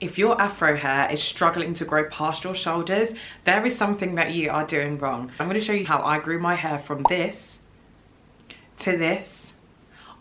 If your afro hair is struggling to grow past your shoulders, there is something that you are doing wrong. I'm going to show you how I grew my hair from this to this,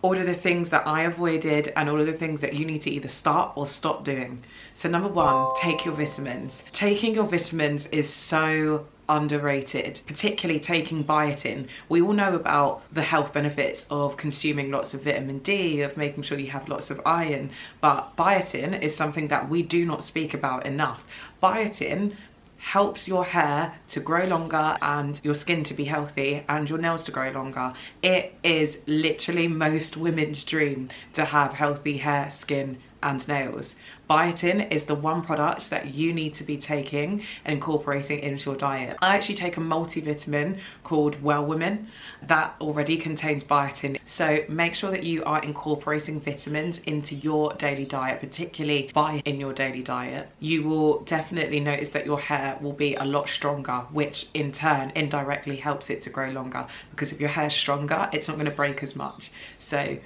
all of the things that I avoided and all of the things that you need to either start or stop doing. So number one, take your vitamins. Taking your vitamins is so underrated, particularly taking biotin. We all know about the health benefits of consuming lots of vitamin D, of making sure you have lots of iron, but biotin is something that we do not speak about enough. Biotin helps your hair to grow longer and your skin to be healthy and your nails to grow longer. It is literally most women's dream to have healthy hair, skin and nails. Biotin is the one product that you need to be taking and incorporating into your diet. I actually take a multivitamin called Well Women that already contains biotin. So make sure that you are incorporating vitamins into your daily diet, particularly biotin in your daily diet. You will definitely notice that your hair will be a lot stronger, which in turn indirectly helps it to grow longer, because if your hair's stronger, it's not going to break as much. So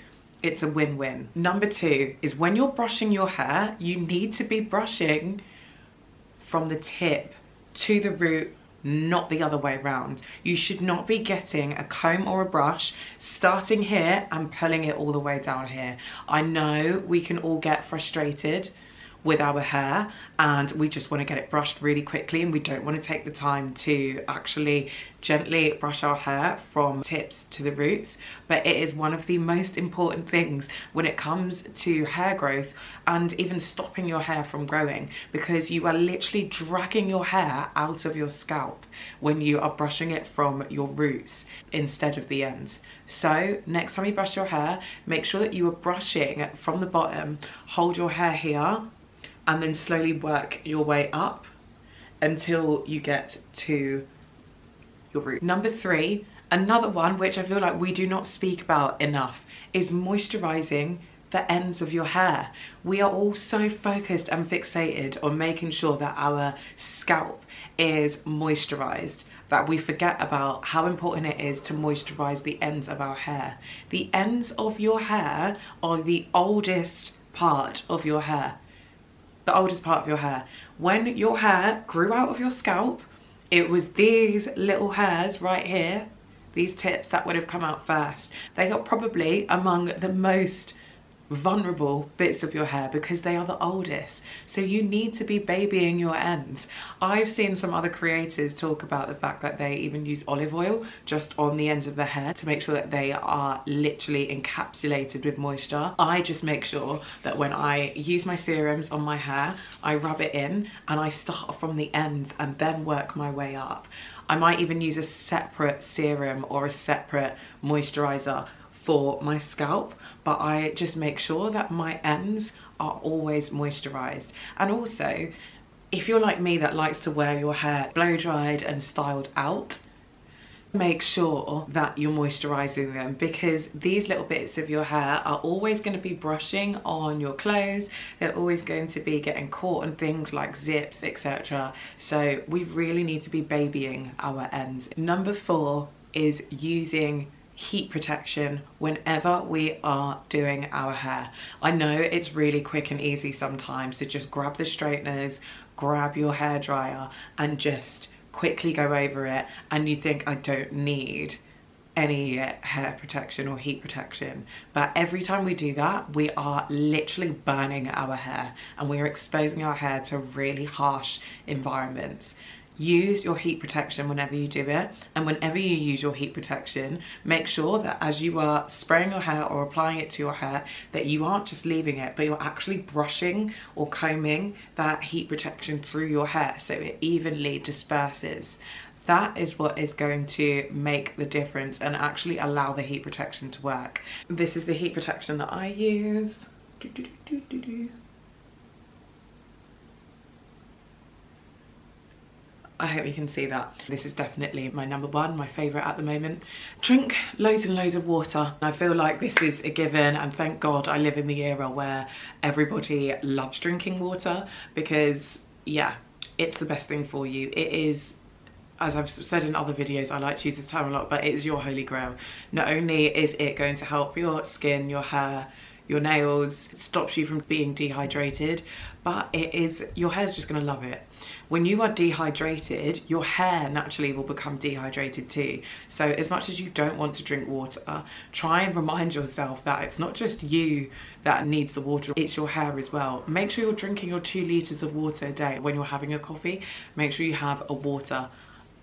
it's a win-win. Number two is when you're brushing your hair, you need to be brushing from the tip to the root, not the other way around. You should not be getting a comb or a brush, starting here and pulling it all the way down here. I know we can all get frustrated with our hair and we just want to get it brushed really quickly, and we don't want to take the time to actually gently brush our hair from tips to the roots. But it is one of the most important things when it comes to hair growth and even stopping your hair from growing, because you are literally dragging your hair out of your scalp when you are brushing it from your roots instead of the ends. So next time you brush your hair, make sure that you are brushing from the bottom, hold your hair here and then slowly work your way up until you get to your root. Number three, another one which I feel like we do not speak about enough, is moisturizing the ends of your hair. We are all so focused and fixated on making sure that our scalp is moisturized that we forget about how important it is to moisturize the ends of our hair. The ends of your hair are the oldest part of your hair. The oldest part of your hair. When your hair grew out of your scalp, it was these little hairs right here, these tips, that would have come out first. They are probably among the most vulnerable bits of your hair because they are the oldest. So you need to be babying your ends. I've seen some other creators talk about the fact that they even use olive oil just on the ends of the hair to make sure that they are literally encapsulated with moisture. I just make sure that when I use my serums on my hair, I rub it in and I start from the ends and then work my way up. I might even use a separate serum or a separate moisturizer for my scalp, but I just make sure that my ends are always moisturized. And also, if you're like me that likes to wear your hair blow dried and styled out, make sure that you're moisturizing them, because these little bits of your hair are always going to be brushing on your clothes. They're always going to be getting caught in things like zips, etc. So we really need to be babying our ends. Number four is using heat protection whenever we are doing our hair. I know it's really quick and easy sometimes to just grab the straighteners, grab your hair dryer and just quickly go over it, and you think, I don't need any hair protection or heat protection. But every time we do that, we are literally burning our hair and we are exposing our hair to really harsh environments. Use your heat protection whenever you do it, and whenever you use your heat protection, make sure that as you are spraying your hair or applying it to your hair, that you aren't just leaving it, but you're actually brushing or combing that heat protection through your hair so it evenly disperses. That is what is going to make the difference and actually allow the heat protection to work. This is the heat protection that I use. I hope you can see that. This is definitely my number one, my favourite at the moment. Drink loads and loads of water. I feel like this is a given, and thank God I live in the era where everybody loves drinking water, because yeah, it's the best thing for you. It is, as I've said in other videos, I like to use this term a lot, but it is your holy grail. Not only is it going to help your skin, your hair, your nails, stops you from being dehydrated, but your hair's just gonna love it. When you are dehydrated, your hair naturally will become dehydrated too. So as much as you don't want to drink water, try and remind yourself that it's not just you that needs the water, it's your hair as well. Make sure you're drinking your 2 litres of water a day. When you're having a coffee, make sure you have a water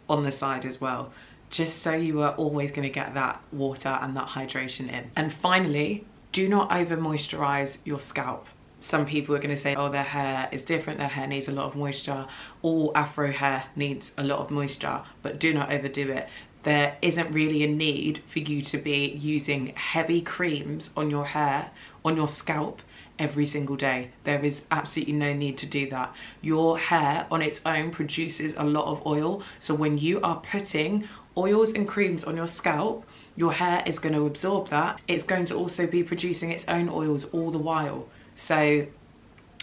on the side as well, just so you are always going to get that water and that hydration in. And finally, do not over moisturize your scalp. Some people are going to say, oh, their hair is different, their hair needs a lot of moisture. All Afro hair needs a lot of moisture, but do not overdo it. There isn't really a need for you to be using heavy creams on your hair, on your scalp, every single day. There is absolutely no need to do that. Your hair on its own produces a lot of oil, so when you are putting oils and creams on your scalp, your hair is going to absorb that. It's going to also be producing its own oils all the while. So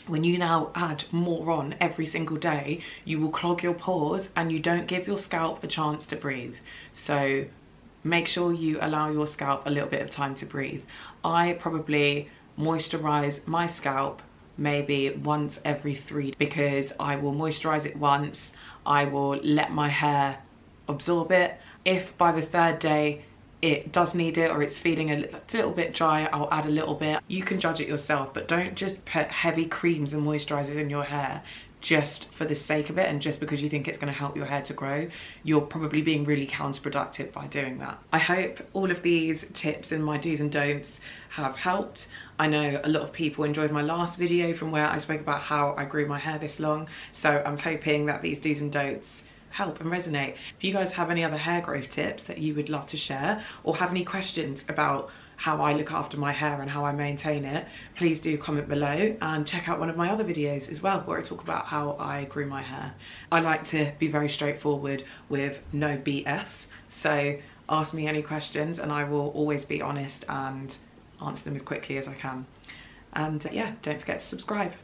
when you now add more on every single day, you will clog your pores and you don't give your scalp a chance to breathe. So make sure you allow your scalp a little bit of time to breathe. I probably moisturize my scalp maybe once every 3 because I will moisturize it once, I will let my hair absorb it. If by the 3rd day it does need it or it's feeling a little bit dry, I'll add a little bit. You can judge it yourself, but don't just put heavy creams and moisturizers in your hair just for the sake of it and just because you think it's going to help your hair to grow. You're probably being really counterproductive by doing that. I hope all of these tips and my do's and don'ts have helped. I know a lot of people enjoyed my last video from where I spoke about how I grew my hair this long, so I'm hoping that these do's and don'ts help and resonate. If you guys have any other hair growth tips that you would love to share, or have any questions about how I look after my hair and how I maintain it, please do comment below, and check out one of my other videos as well where I talk about how I grew my hair. I like to be very straightforward with no BS, so ask me any questions and I will always be honest and answer them as quickly as I can. And yeah, don't forget to subscribe.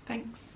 Thanks.